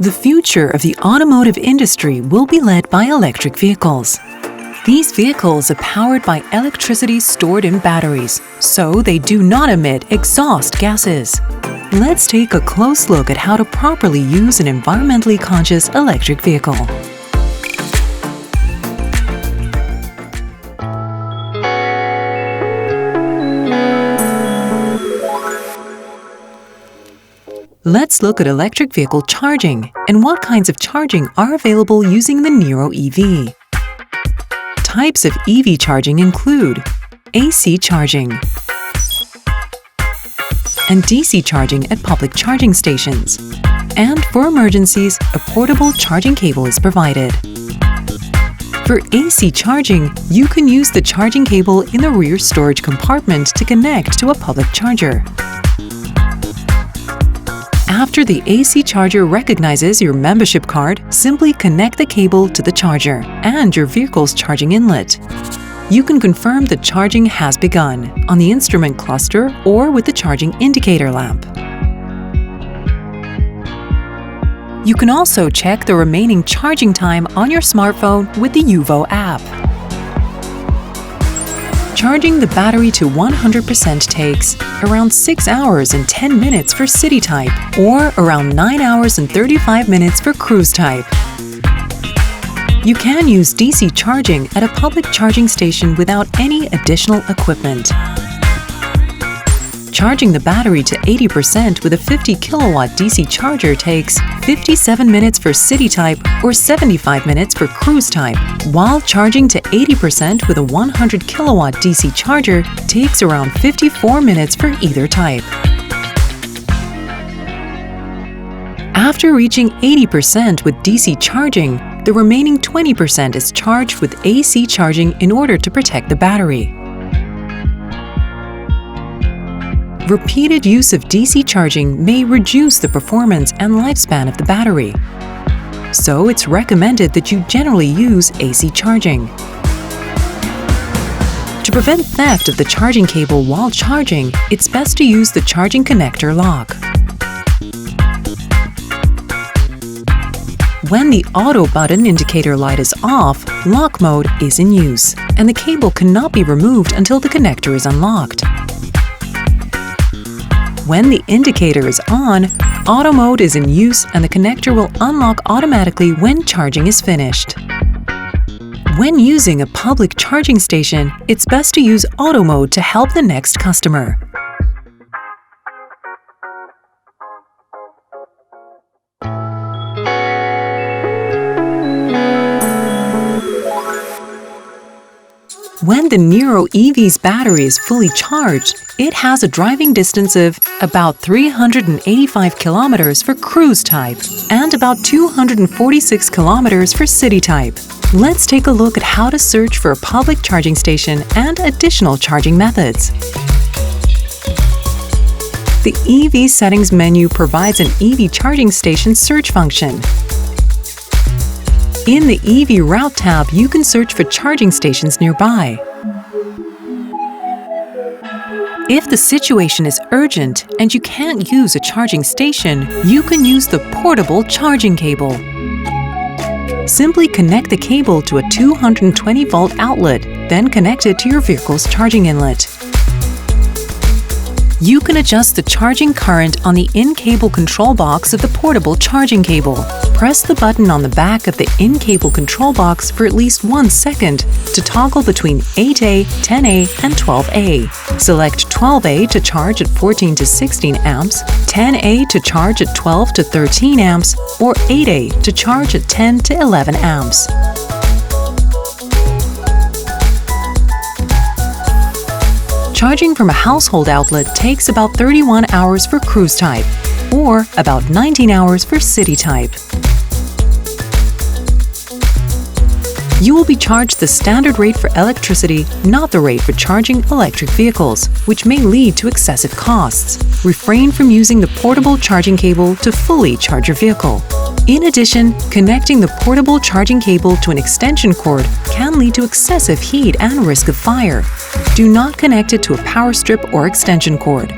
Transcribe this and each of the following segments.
The future of the automotive industry will be led by electric vehicles. These vehicles are powered by electricity stored in batteries, so they do not emit exhaust gases. Let's take a close look at how to properly use an environmentally conscious electric vehicle. Let's look at electric vehicle charging and what kinds of charging are available using the Niro EV. Types of EV charging include AC charging and DC charging at public charging stations. And for emergencies, a portable charging cable is provided. For AC charging, you can use the charging cable in the rear storage compartment to connect to a public charger. After the AC charger recognizes your membership card, simply connect the cable to the charger and your vehicle's charging inlet. You can confirm that charging has begun on the instrument cluster or with the charging indicator lamp. You can also check the remaining charging time on your smartphone with the UVO app. Charging the battery to 100% takes around 6 hours and 10 minutes for city type or around 9 hours and 35 minutes for cruise type. You can use DC charging at a public charging station without any additional equipment. Charging the battery to 80% with a 50 kilowatt DC charger takes 57 minutes for city type or 75 minutes for cruise type, while charging to 80% with a 100 kilowatt DC charger takes around 54 minutes for either type. After reaching 80% with DC charging, the remaining 20% is charged with AC charging in order to protect the battery. Repeated use of DC charging may reduce the performance and lifespan of the battery. So it's recommended that you generally use AC charging. To prevent theft of the charging cable while charging, it's best to use the charging connector lock. When the auto button indicator light is off, lock mode is in use, and the cable cannot be removed until the connector is unlocked. When the indicator is on, auto mode is in use and the connector will unlock automatically when charging is finished. When using a public charging station, it's best to use auto mode to help the next customer. When the Niro EV's battery is fully charged, it has a driving distance of about 385 kilometers for cruise type and about 246 kilometers for city type. Let's take a look at how to search for a public charging station and additional charging methods. The EV settings menu provides an EV charging station search function. In the EV Route tab, you can search for charging stations nearby. If the situation is urgent and you can't use a charging station, you can use the portable charging cable. Simply connect the cable to a 220-volt outlet, then connect it to your vehicle's charging inlet. You can adjust the charging current on the in-cable control box of the portable charging cable. Press the button on the back of the in-cable control box for at least 1 second to toggle between 8A, 10A, and 12A. Select 12A to charge at 14 to 16 amps, 10A to charge at 12 to 13 amps, or 8A to charge at 10 to 11 amps. Charging from a household outlet takes about 31 hours for cruise type, or about 19 hours for city type. You will be charged the standard rate for electricity, not the rate for charging electric vehicles, which may lead to excessive costs. Refrain from using the portable charging cable to fully charge your vehicle. In addition, connecting the portable charging cable to an extension cord can lead to excessive heat and risk of fire. Do not connect it to a power strip or extension cord.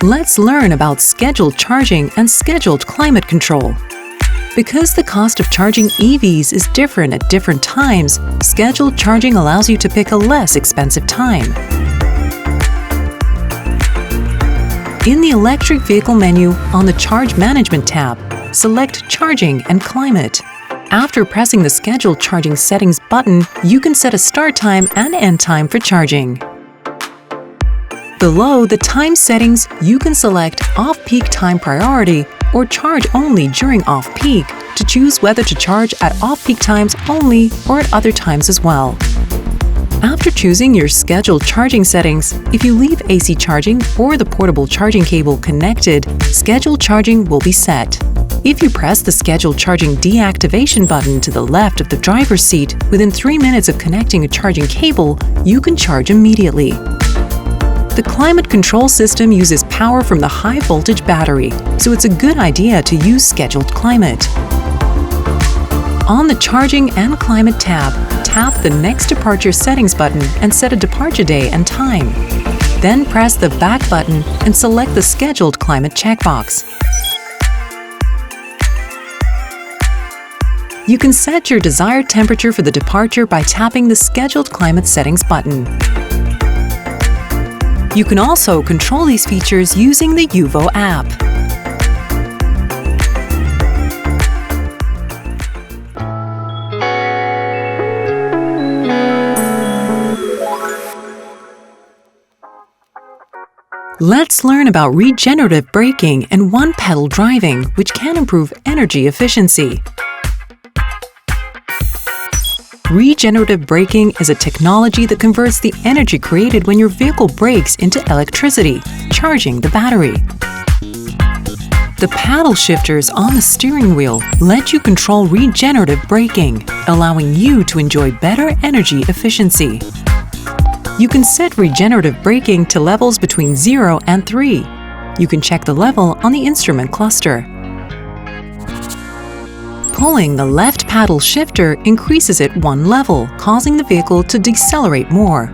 Let's learn about scheduled charging and scheduled climate control. Because the cost of charging EVs is different at different times, scheduled charging allows you to pick a less expensive time. In the electric vehicle menu on the Charge Management tab, select Charging and Climate. After pressing the Scheduled Charging Settings button, you can set a start time and end time for charging. Below the time settings, you can select Off-Peak Time Priority or Charge Only during off-peak to choose whether to charge at off-peak times only or at other times as well. After choosing your scheduled charging settings, if you leave AC charging or the portable charging cable connected, scheduled charging will be set. If you press the scheduled charging deactivation button to the left of the driver's seat within 3 minutes of connecting a charging cable, you can charge immediately. The climate control system uses power from the high-voltage battery, so it's a good idea to use scheduled climate. On the Charging and Climate tab, tap the Next Departure Settings button and set a departure day and time. Then press the Back button and select the Scheduled Climate checkbox. You can set your desired temperature for the departure by tapping the Scheduled Climate Settings button. You can also control these features using the UVO app. Let's learn about regenerative braking and one-pedal driving, which can improve energy efficiency. Regenerative braking is a technology that converts the energy created when your vehicle brakes into electricity, charging the battery. The paddle shifters on the steering wheel let you control regenerative braking, allowing you to enjoy better energy efficiency. You can set regenerative braking to levels between 0 and 3. You can check the level on the instrument cluster. Pulling the left paddle shifter increases it 1 level, causing the vehicle to decelerate more.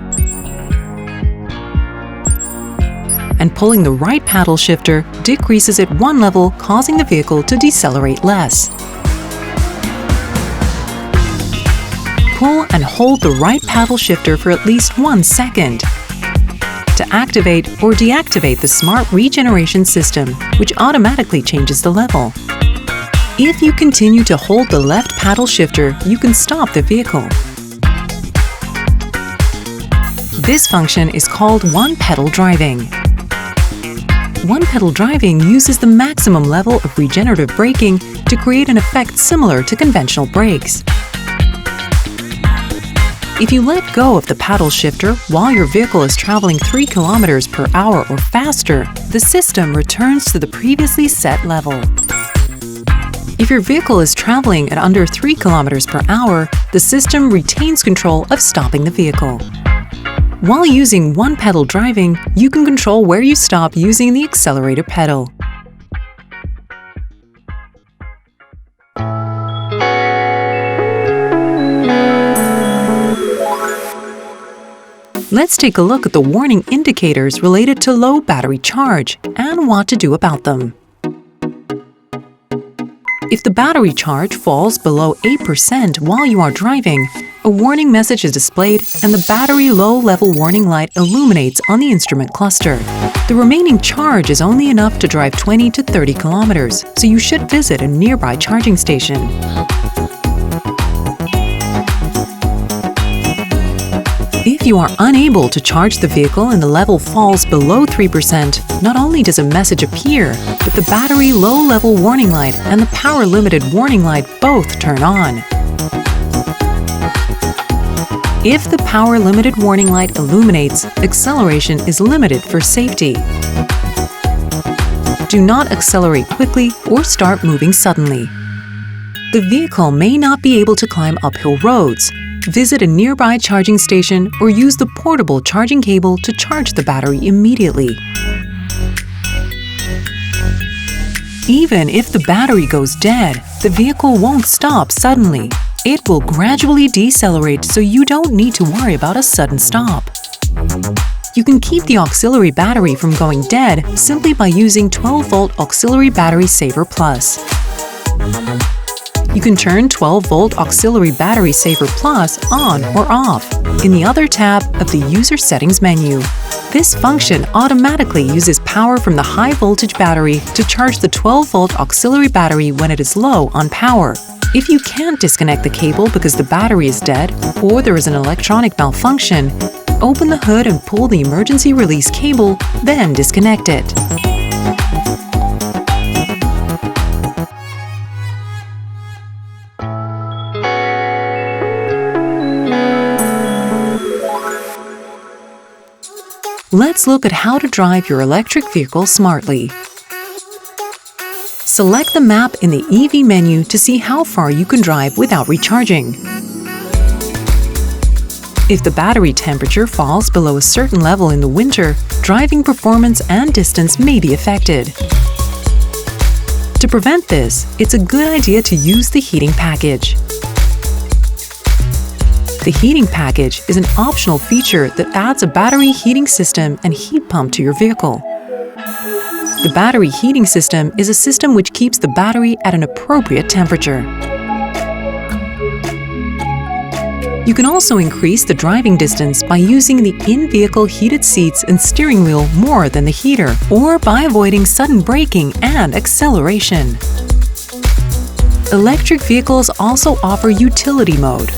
And pulling the right paddle shifter decreases it 1 level, causing the vehicle to decelerate less. Pull and hold the right paddle shifter for at least 1 second to activate or deactivate the Smart Regeneration System, which automatically changes the level. If you continue to hold the left paddle shifter, you can stop the vehicle. This function is called one-pedal driving. One-pedal driving uses the maximum level of regenerative braking to create an effect similar to conventional brakes. If you let go of the paddle shifter while your vehicle is traveling 3 km per hour or faster, the system returns to the previously set level. If your vehicle is traveling at under 3 km per hour, the system retains control of stopping the vehicle. While using one-pedal driving, you can control where you stop using the accelerator pedal. Let's take a look at the warning indicators related to low battery charge and what to do about them. If the battery charge falls below 8% while you are driving, a warning message is displayed and the battery low-level warning light illuminates on the instrument cluster. The remaining charge is only enough to drive 20 to 30 kilometers, so you should visit a nearby charging station. If you are unable to charge the vehicle and the level falls below 3%, not only does a message appear, but the battery low-level warning light and the power-limited warning light both turn on. If the power-limited warning light illuminates, acceleration is limited for safety. Do not accelerate quickly or start moving suddenly. The vehicle may not be able to climb uphill roads. Visit a nearby charging station or use the portable charging cable to charge the battery immediately. Even if the battery goes dead, the vehicle won't stop suddenly. It will gradually decelerate, so you don't need to worry about a sudden stop. You can keep the auxiliary battery from going dead simply by using 12-volt Auxiliary Battery Saver Plus. You can turn 12-volt Auxiliary Battery Saver Plus on or off in the other tab of the User Settings menu. This function automatically uses power from the high-voltage battery to charge the 12-volt auxiliary battery when it is low on power. If you can't disconnect the cable because the battery is dead or there is an electronic malfunction, open the hood and pull the emergency release cable, then disconnect it. Let's look at how to drive your electric vehicle smartly. Select the map in the EV menu to see how far you can drive without recharging. If the battery temperature falls below a certain level in the winter, driving performance and distance may be affected. To prevent this, it's a good idea to use the heating package. The heating package is an optional feature that adds a battery heating system and heat pump to your vehicle. The battery heating system is a system which keeps the battery at an appropriate temperature. You can also increase the driving distance by using the in-vehicle heated seats and steering wheel more than the heater, or by avoiding sudden braking and acceleration. Electric vehicles also offer utility mode.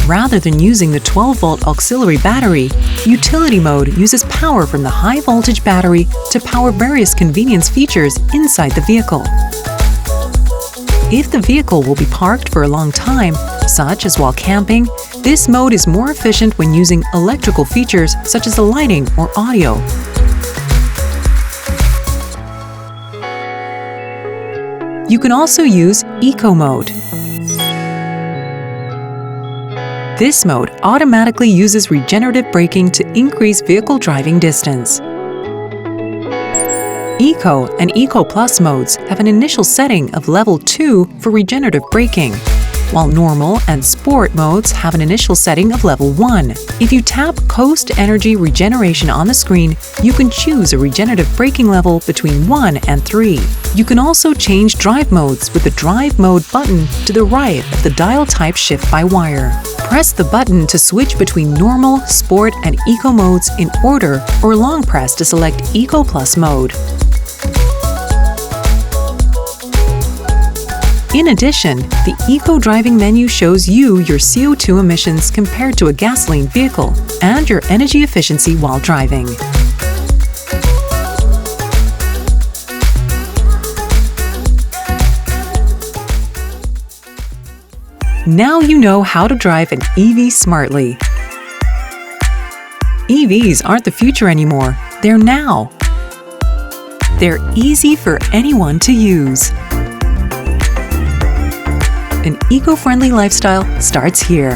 Rather than using the 12-volt auxiliary battery, utility mode uses power from the high-voltage battery to power various convenience features inside the vehicle. If the vehicle will be parked for a long time, such as while camping, this mode is more efficient when using electrical features such as the lighting or audio. You can also use Eco mode. This mode automatically uses regenerative braking to increase vehicle driving distance. Eco and Eco Plus modes have an initial setting of level 2 for regenerative braking, while normal and sport modes have an initial setting of level 1. If you tap Coast Energy Regeneration on the screen, you can choose a regenerative braking level between 1 and 3. You can also change drive modes with the Drive Mode button to the right of the dial type shift by wire. Press the button to switch between normal, sport, and eco modes in order, or long press to select Eco Plus mode. In addition, the Eco Driving menu shows you your CO2 emissions compared to a gasoline vehicle and your energy efficiency while driving. Now you know how to drive an EV smartly. EVs aren't the future anymore, they're now. They're easy for anyone to use. An eco-friendly lifestyle starts here.